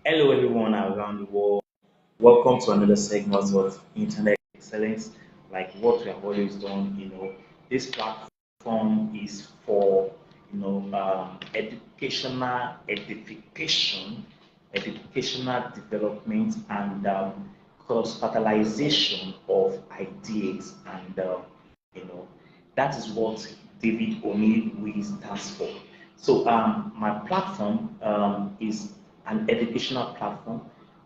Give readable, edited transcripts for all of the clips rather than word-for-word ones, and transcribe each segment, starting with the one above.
Hello, everyone around the world. Welcome to another segment of Internet Excellence. Like what we have always done, this platform is for, educational edification, educational development, and cross-fertilization of ideas. And, you know, that is what David O'Neill stands for. So my platform is an educational platform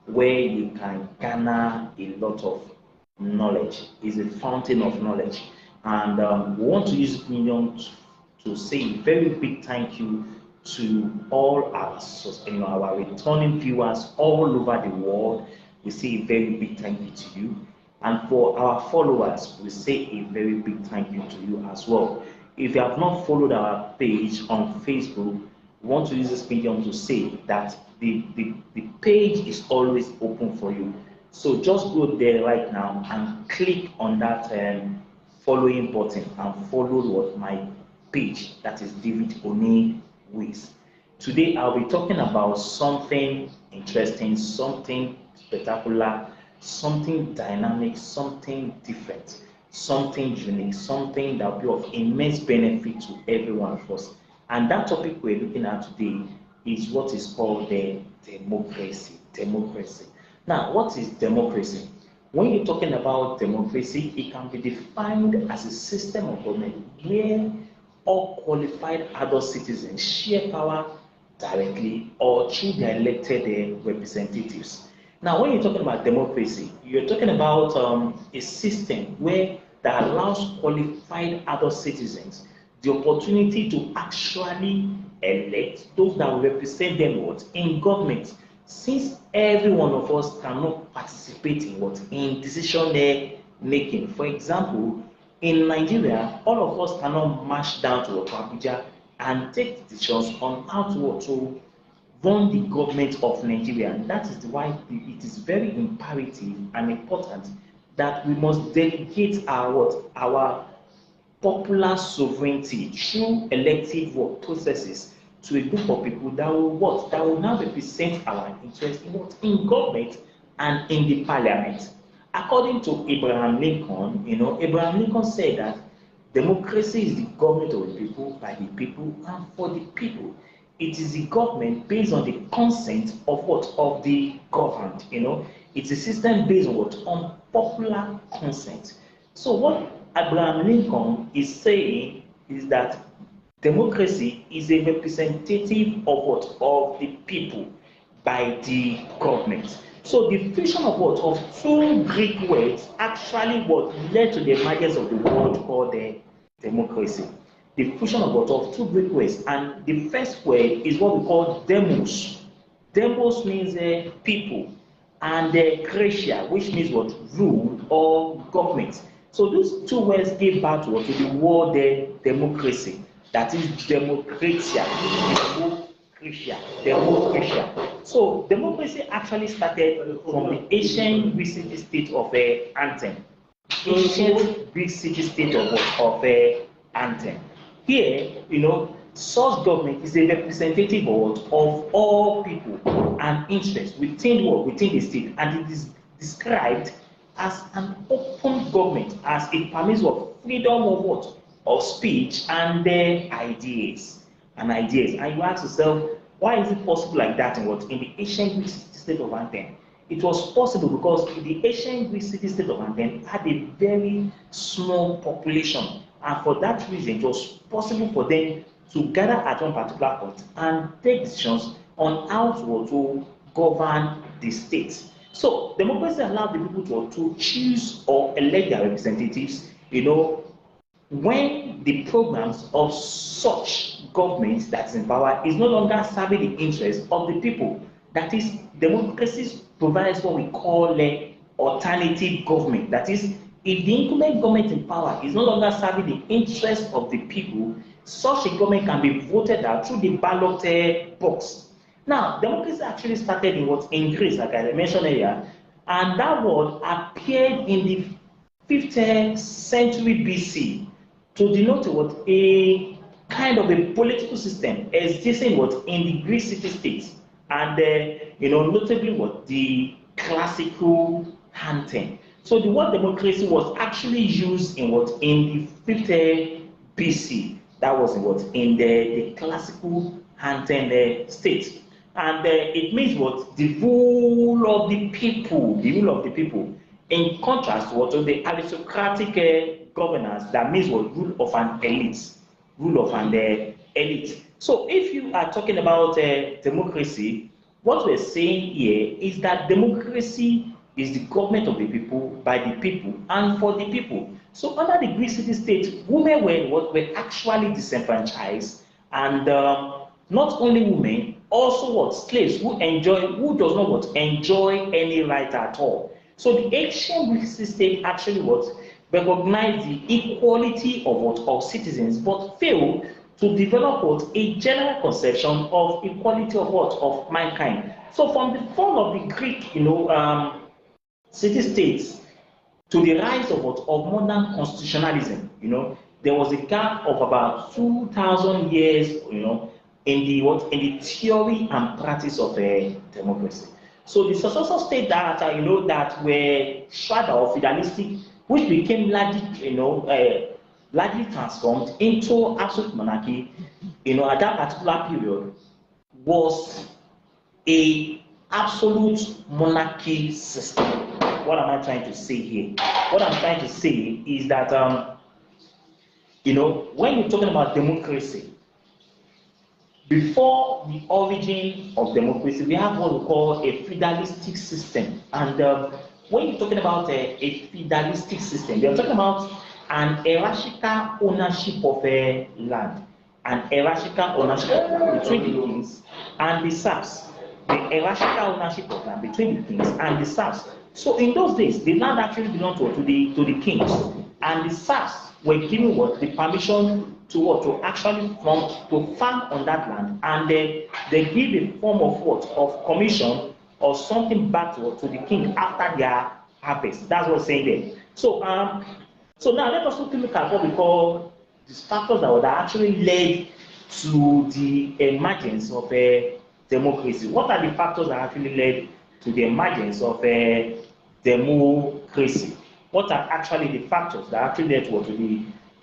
where you can garner a lot of knowledge. It's a fountain of knowledge. And we want to use this medium to say a very big thank you to all our returning viewers all over the world. We say a very big thank you to you. And for our followers, we say a very big thank you to you as well. If you have not followed our page on Facebook, we want to use this medium to say that the page is always open for you. So just go there right now and click on that following button and follow what my page, that is David Oni Wiz. Today I'll be talking about something interesting, something spectacular, something dynamic, something different, something unique, something that will be of immense benefit to every one of us. And that topic we're looking at today is what is called the democracy. Democracy. Now, what is democracy? When you're talking about democracy, it can be defined as a system of government where all qualified adult citizens share power directly or through their elected representatives. Now, when you're talking about democracy, you're talking about a system where that allows qualified adult citizens the opportunity to actually elect those that will represent them what in government. Since every one of us cannot participate in what in decision making. For example, in Nigeria, all of us cannot march down to Abuja and take decisions on how to run the government of Nigeria. And that is why it is very imperative and important that we must delegate our popular sovereignty through elective processes to a group of people that will now represent our interest in government and in the parliament. According to Abraham Lincoln, Abraham Lincoln said that democracy is the government of the people, by the people, and for the people. It is the government based on the consent of the governed. It's a system based on on popular consent. So what Abraham Lincoln is saying is that democracy is a representative of the people by the government. So the fusion of two Greek words actually led to the emergence of the word called democracy. The fusion of two Greek words, and the first word is what we call demos. Demos means people, and Gracia, which means rule or government. So those two words gave birth to the word democracy. That is democratia, democratia. So democracy actually started from the ancient Greek city-state of Athens. Ancient Greek city-state of Athens. Here, such government is a representative of all people and interests within the state, and it is described as an open government, as it permits freedom of speech and ideas. And you ask yourself, why is it possible like that in the ancient Greek city-state of Athens? It was possible because the ancient Greek city-state of Athens had a very small population, and for that reason, it was possible for them to gather at one particular point and take decisions on how to govern the state. So democracy allowed the people to choose or elect their representatives, when the programs of such government that is in power is no longer serving the interests of the people. That is, democracy provides what we call alternative government. That is, if the incumbent government in power is no longer serving the interests of the people, such a government can be voted out through the ballot box. Now, democracy actually started in Greece, like I mentioned earlier, and that word appeared in the 5th century BC to denote a kind of a political system existing in the Greek city-states. and notably what the classical anthem. So the word democracy was actually used in the 5th BC. That was in in the classical anthem state, and it means what the rule of the people, the rule of the people. In contrast to the aristocratic governance, that means what rule of an elite, rule of an elite. So if you are talking about democracy, what we're saying here is that democracy is the government of the people, by the people, and for the people. So under the Greek city-state, women were actually disenfranchised, and not only women, also slaves who does not enjoy any right at all. So the ancient Greek city-state actually recognized the equality of citizens, but failed to develop a general conception of equality of mankind. So from the fall of the Greek, city-states to the rise of modern constitutionalism, there was a gap of about 2,000 years, in the theory and practice of democracy. So the successor state that that were shrouded or feudalistic, which became largely transformed into absolute monarchy, at that particular period, was a absolute monarchy system. What am I trying to say here? What I'm trying to say is that when you're talking about democracy, before the origin of democracy, we have what we call a feudalistic system. And when you're talking about a feudalistic system, you're talking about an hierarchical ownership of land, an hierarchical ownership of land between the kings and the serfs. The hierarchical ownership of land between the kings and the serfs. So in those days, the land actually belonged to the kings, and the serfs were given the permission to actually farm on that land, and they give a form of commission or something back to the king after their harvest. That's what's saying there. So so now let us look at what we call the factors that actually led to the emergence of democracy. What are the factors that actually led to the emergence of democracy? What are actually the factors that actually led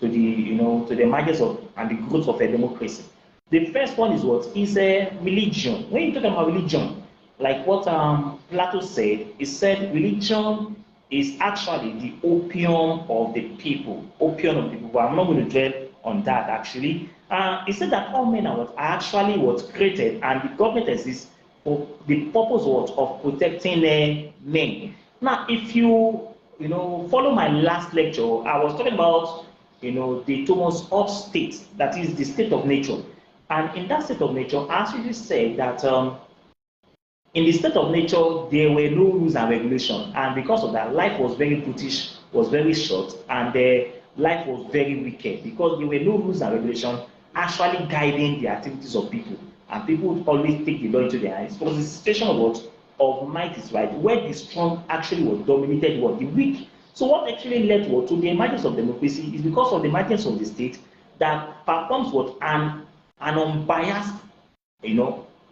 to the emergence of and the growth of a democracy? The first one is religion. When you talk about religion, like what Plato said, he said religion is actually the opium of the people. Opium of the people. I'm not going to dwell on that actually. He said that all men are actually created, and the government exists for the purpose of protecting men. Now, if you follow my last lecture, I was talking about the Thomas Hobbes state, that is the state of nature. And in that state of nature, I actually said that in the state of nature, there were no rules and regulations, and because of that, life was very brutish, was very short, and life was very wicked because there were no rules and regulations actually guiding the activities of people, and people would always take the law into their hands. It was a situation of might is right, where the strong actually dominated the weak. So what actually led to the emergence of democracy is because of the emergence of the state that performs an unbiased,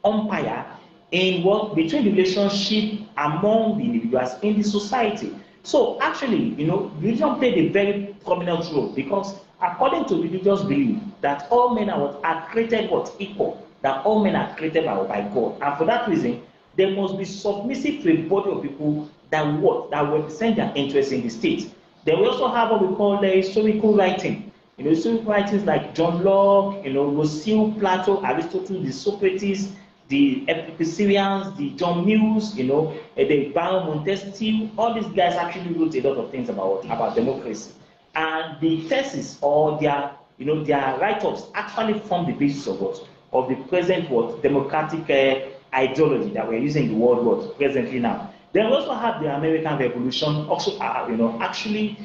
umpire in between the relationship among the individuals in the society. So actually, religion played a very prominent role because according to religious belief that all men are created equal, that all men are created by God, and for that reason, they must be submissive to a body of people that represent their interests in the state. Then we also have what we call the historical writing. Historical writings like John Locke, Rousseau, Plato, Aristotle, the Socrates, the Epicureans, the John Mills, the Baron Montesquieu. All these guys actually wrote a lot of things about democracy, and the thesis or their write-ups actually form the basis of the present democratic ideology that we're using in the world presently now. Then we also have the American Revolution, also actually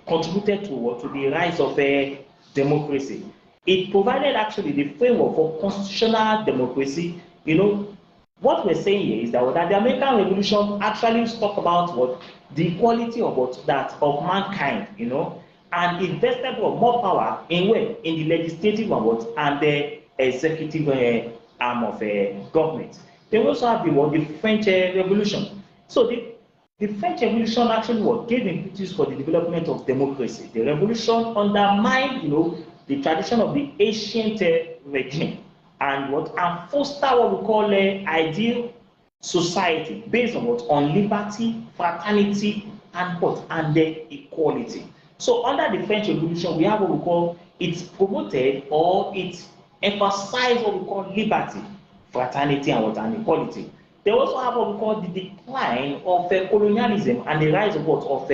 contributed to the rise of democracy. It provided actually the framework for constitutional democracy. What we're saying here is that the American Revolution actually talk about the equality of mankind, and invested more power in the legislative and the executive arm of government. Then we also have the French Revolution. So the French Revolution actually gave impetus for the development of democracy. The revolution undermined, the tradition of the ancient regime and foster what we call ideal society based on on liberty, fraternity, and equality. So under the French Revolution, we have what we call it promoted or it emphasized what we call liberty, fraternity, and equality. They also have what we call the decline of colonialism and the rise of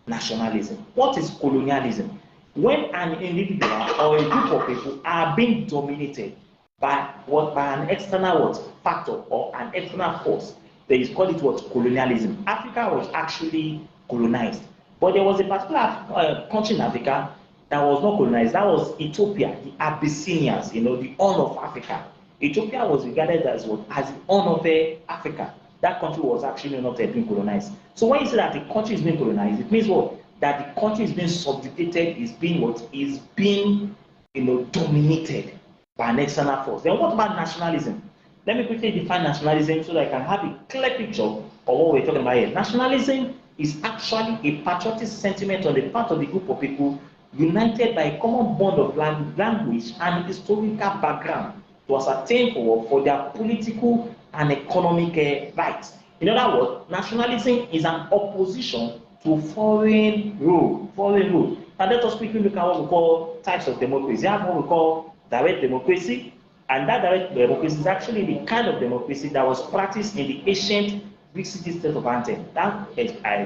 nationalism. What is colonialism? When an individual or a group of people are being dominated by an external factor or an external force, they call it colonialism. Africa was actually colonized, but there was a particular country in Africa that was not colonized. That was Ethiopia, the Abyssinians, the Horn of Africa. Ethiopia was regarded as the Horn of Africa. That country was actually not being colonized. So when you say that the country is being colonized, it means what? That the country is being subjugated, is being dominated by an external force. Then what about nationalism? Let me quickly define nationalism so that I can have a clear picture of what we're talking about here. Nationalism is actually a patriotic sentiment on the part of the group of people united by a common bond of language and historical background to ascertain for their political and economic rights. In other words, nationalism is an opposition to foreign rule. And let us quickly look at what we call types of democracy. You have what we call direct democracy, and that direct democracy is actually the kind of democracy that was practiced in the ancient Greek city-state of Athens. That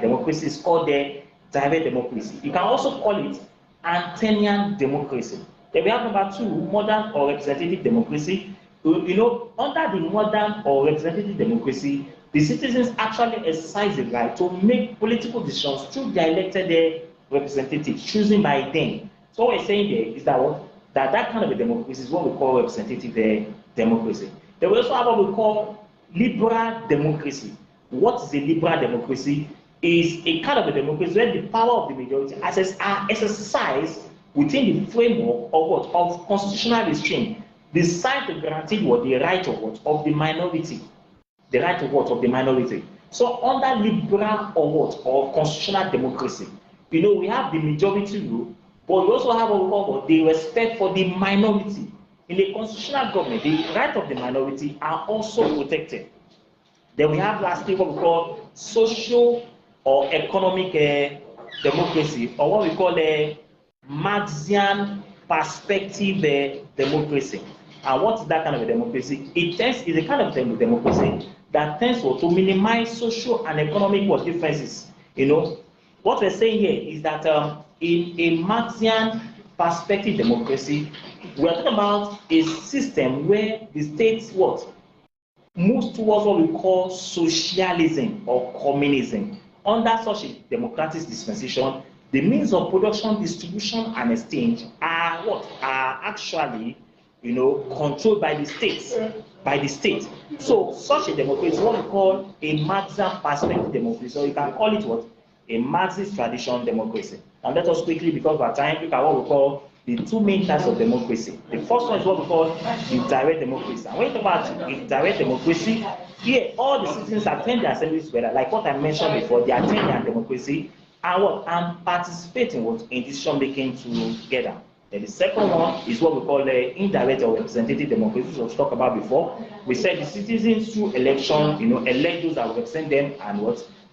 democracy is called the direct democracy. You can also call it Athenian democracy. Then we have number 2, modern or representative democracy. Under the modern or representative democracy, the citizens actually exercise the right to make political decisions through their elected representatives, chosen by them. So what we're saying there is that kind of a democracy is what we call representative democracy. Then we also have what we call liberal democracy. What is a liberal democracy? Is a kind of a democracy where the power of the majority are exercised within the framework of of constitutional restraint, designed to guarantee the right of the minority, the right of the minority. So under liberal or constitutional democracy, we have the majority rule, but we also have what we call the respect for the minority. In the constitutional government, the right of the minority are also protected. Then we have lastly what we call social or economic democracy, or what we call a Marxian perspective democracy. And what is that kind of a democracy? It is a kind of democracy that tends to minimize social and economic differences. What we're saying here is that in a Marxian perspective democracy, we're talking about a system where the state moves towards what we call socialism or communism. Under such a democratic dispensation, the means of production, distribution, and exchange are actually controlled by the state. So such a democracy is what we call a Marxian perspective democracy. So you can call it a Marxist tradition democracy. And let us quickly, because of our time, look at what we call the 2 main types of democracy. The first one is what we call indirect democracy. And when you talk about indirect democracy, here all the citizens attend the assemblies together, like what I mentioned before, they attend their democracy and participate in decision making together. Then the second one is what we call indirect or representative democracy, which we talked about before. We said the citizens through election, elect those that will represent them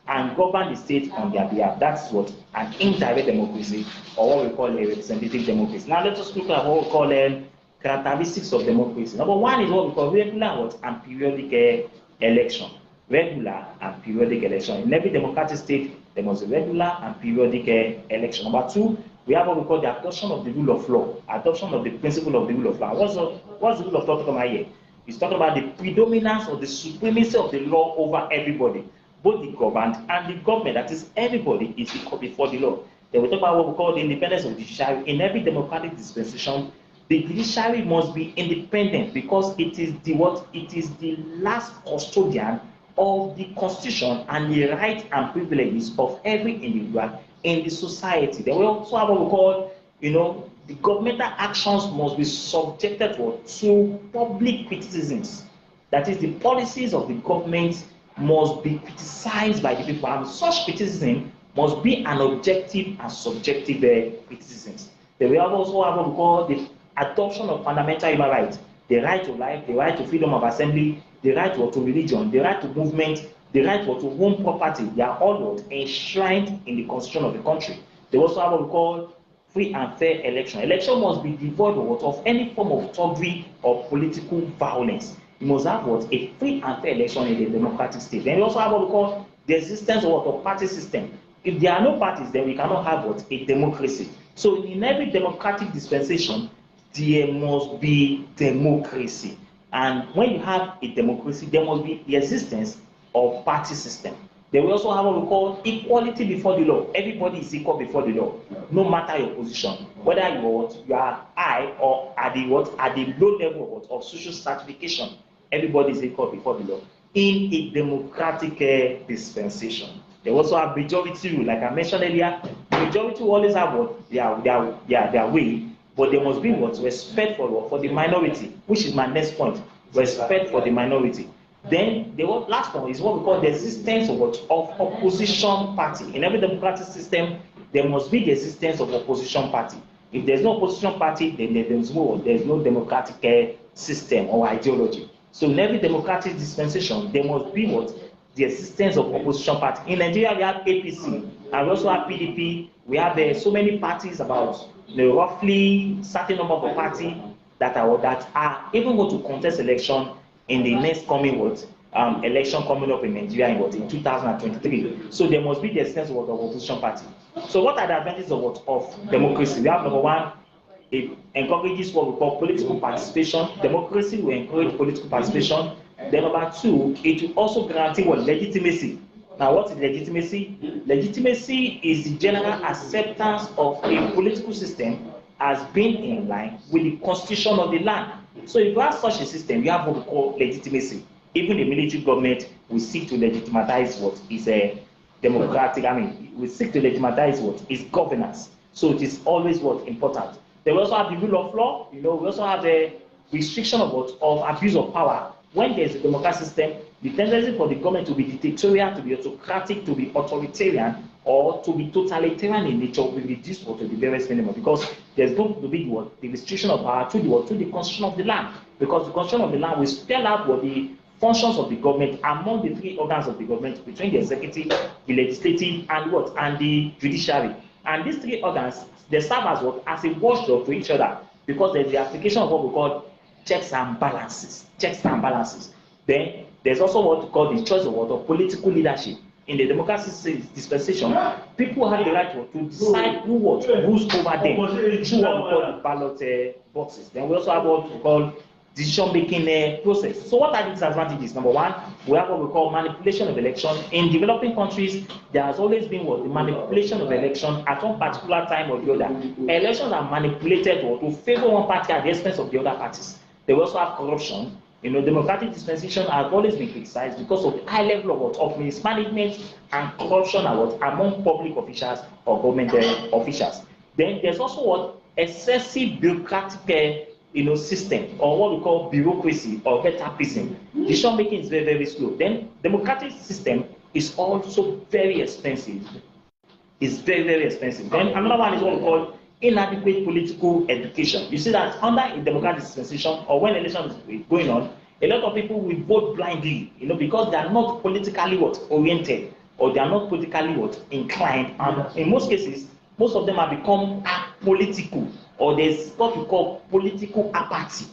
and govern the state on their behalf. That's an indirect democracy, or what we call a representative democracy. Now let us look at what we call characteristics of democracy. Number 1 is what we call regular and periodic election. Regular and periodic election. In every democratic state, there must be regular and periodic election. Number 2, we have what we call the adoption of the rule of law, adoption of the principle of the rule of law. What's the rule of law talking about here? It's talking about the predominance or the supremacy of the law over everybody. Both the governed and the government, that is, everybody is equal before the law. Then we talk about what we call the independence of the judiciary. In every democratic dispensation, the judiciary must be independent because it is the last custodian of the constitution and the rights and privileges of every individual in the society. Then we also have what we call, the governmental actions must be subjected to public criticisms. That is, the policies of the government must be criticized by the people, and such criticism must be an objective and subjective criticisms. Then we also have what we call the adoption of fundamental human rights: the right to life, the right to freedom of assembly, the right to religion, the right to movement, the right to own property. They are all enshrined in the constitution of the country. They also have what we call free and fair election. Election must be devoid of any form of thuggery or political violence. You must have a free and fair election in a democratic state. Then we also have what we call the existence of party system. If there are no parties, then we cannot have a democracy. So in every democratic dispensation, there must be democracy. And when you have a democracy, there must be the existence of party system. Then we also have what we call equality before the law. Everybody is equal before the law, no matter your position, whether you are high or at the low level of social stratification. Everybody is equal before the law in a democratic dispensation. They also have majority rule, like I mentioned earlier. Majority will always have their way, but there must be respect for the minority, which is my next point. Respect for the minority. Then the last one is what we call the existence of opposition party. In every democratic system, there must be the existence of opposition party. If there's no opposition party, then there's no democratic system or ideology. So in every democratic dispensation, there must be the existence of opposition party. In Nigeria, we have APC, and we also have PDP. We have so many parties, about roughly certain number of parties that are even going to contest election in the next coming election coming up in Nigeria in 2023. So there must be the existence of opposition party. So what are the advantages of democracy? We have number one, it encourages what we call political participation. Democracy will encourage political participation. Then number two, it will also guarantee legitimacy. Now, what is legitimacy? Legitimacy is the general acceptance of a political system as being in line with the constitution of the land. So if you have such a system, you have what we call legitimacy. Even the military government will seek to legitimize what is a democratic, we seek to legitimize what is governance. So it is always important. They will also have the rule of law. We also have a restriction of abuse of power. When there is a democratic system, the tendency for the government to be dictatorial, to be autocratic, to be authoritarian, or to be totalitarian in nature will be reduced to the barest minimum, because there's going to be the restriction of power to the constitution of the land, because the constitution of the land will spell out what the functions of the government among the three organs of the government, between the executive, the legislative, and the judiciary. And these three organs, they serve as a watchdog to each other, because there's the application of what we call checks and balances. Then there's also what we call the choice of political leadership. In the democratic dispensation, people have the right to decide who rules over them through what we call the ballot boxes. Then we also have what we call decision-making process. So what are the disadvantages? Number one, we have what we call manipulation of election. In developing countries, there has always been the manipulation of election at one particular time or the other. Elections are manipulated to favor one party at the expense of the other parties. They also have corruption. Democratic dispensation has always been criticized because of the high level of mismanagement and corruption among public officials or government officials. Then there's also excessive bureaucratic system, or what we call bureaucracy or etapism. Decision making is very, very slow. Then democratic system is also very expensive. It's very, very expensive. Then another one is what we call inadequate political education. You see that under a democratic dispensation, or when election is going on, a lot of people will vote blindly, because they are not politically oriented, or they are not politically inclined. And in most cases, most of them have become apolitical, or there's what we call political apathy.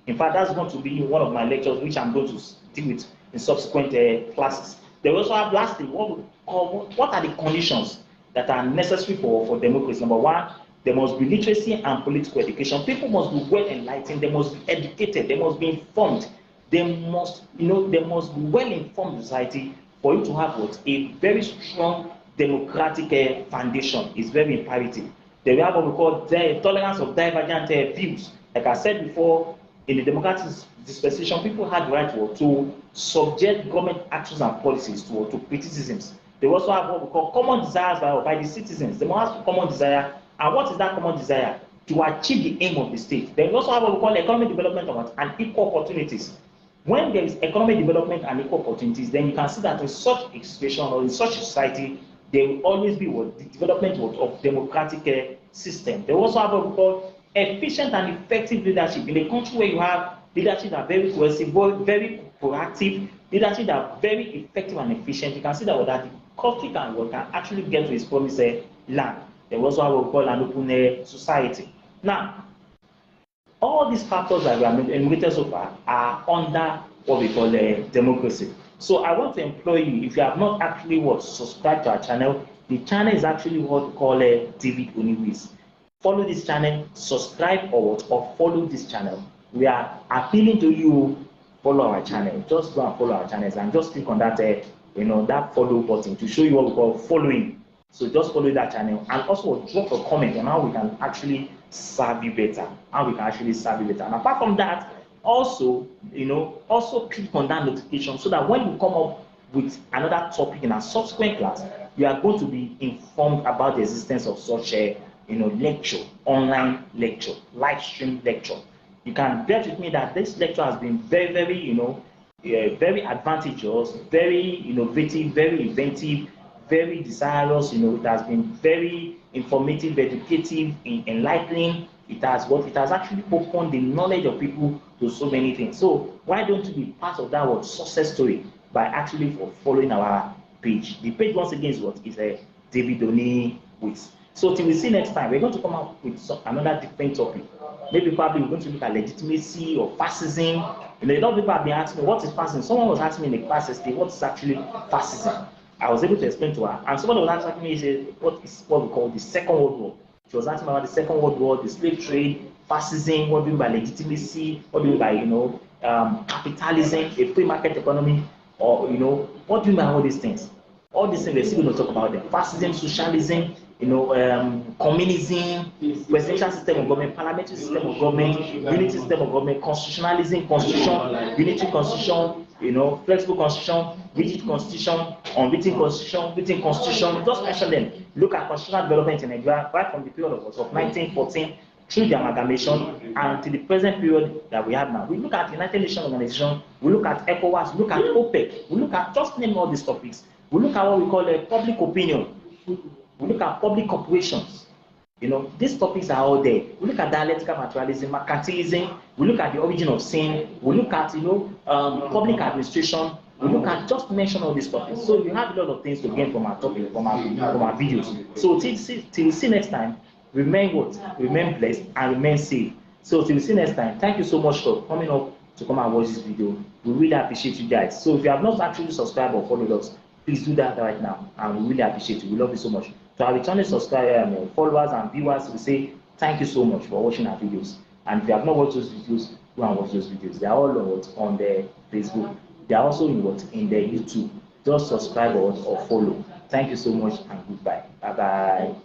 In fact, that's going to be one of my lectures, which I'm going to deal with in subsequent classes. They also have, lastly, what are the conditions that are necessary for democracy? Number one, there must be literacy and political education. People must be well enlightened. They must be educated. They must be informed. They must be well informed society for you to have a very strong democratic foundation. Is very imperative. Then we have what we call the tolerance of divergent views. Like I said before, in the democratic dispensation, people had the right to subject government actions and policies to criticisms. They also have what we call common desires by the citizens. They must have common desire. And what is that common desire? to achieve the aim of the state. Then we also have what we call economic development and equal opportunities. When there is economic development and equal opportunities, then you can see that in such a situation or in such a society, there will always be what the development of democratic system. They also have what we call efficient and effective leadership. In a country where you have leadership that are very cohesive, very proactive, leadership that are very effective and efficient, you can see that the country can actually get to its promised land. They also have what we call an open society. Now, all these factors that we have enumerated so far are under what we call democracy. So I want to employ you, if you have not actually subscribed to our channel, the channel is actually what we call David Oniwiz. Follow this channel, subscribe or follow this channel. We are appealing to you, follow our channel. Just go and follow our channels and just click on that that follow button to show you what we call following. So just follow that channel and also drop a comment on how we can actually serve you better. And apart from that, also click on that notification so that when we come up with another topic in our subsequent class, you are going to be informed about the existence of such a lecture, online lecture, live stream lecture. You can bet with me that this lecture has been very, very, very advantageous, very innovative, very inventive, very desirous. It has been very informative, educative, enlightening. It has actually opened the knowledge of people to so many things. So why don't you be part of that success story by actually following our page? The page once again is a David Oniwiz. So till we see next time, we're going to come up with another different topic. Maybe probably we're going to look at legitimacy or fascism. A lot of people have been asking me, what is fascism? Someone was asking me in the class yesterday, what is actually fascism? I was able to explain to her. And someone was asking me, what is what we call the Second World War? She was asking about the Second World War, the slave trade, fascism, what do you mean by legitimacy, what do you mean by capitalism, a free market economy, or what do you mean by all these things? All these things we're still going to talk about them. Fascism, socialism, communism, presidential system of government, parliamentary system of government, unity system of government, constitutionalism, constitution, unitary constitution, flexible constitution, rigid constitution, unwritten constitution, written constitution. Just mention them. Look at constitutional development in Nigeria right from the period of 1914 through the amalgamation and to the present period that we have now. We look at United Nations Organization, we look at ECOWAS, we look at OPEC, we look at, just name all these topics. We look at what we call public opinion. We look at public corporations. These topics are all there. We look at dialectical materialism, mercantilism. We look at the origin of sin. We look at public administration. We look at, just mention all these topics. So you have a lot of things to gain from our topic, from our videos. So till we see next time, remain remain blessed and remain safe. So till we see next time, thank you so much for coming up to come and watch this video. We really appreciate you guys. So if you have not actually subscribed or followed us, please do that right now, and we really appreciate you. We love you so much. To our returning subscribers, followers, and viewers, we say thank you so much for watching our videos. And if you have not watched those videos, go and watch those videos. They are all on the Facebook. They are also in the YouTube. Just subscribe or follow. Thank you so much, and goodbye. Bye bye.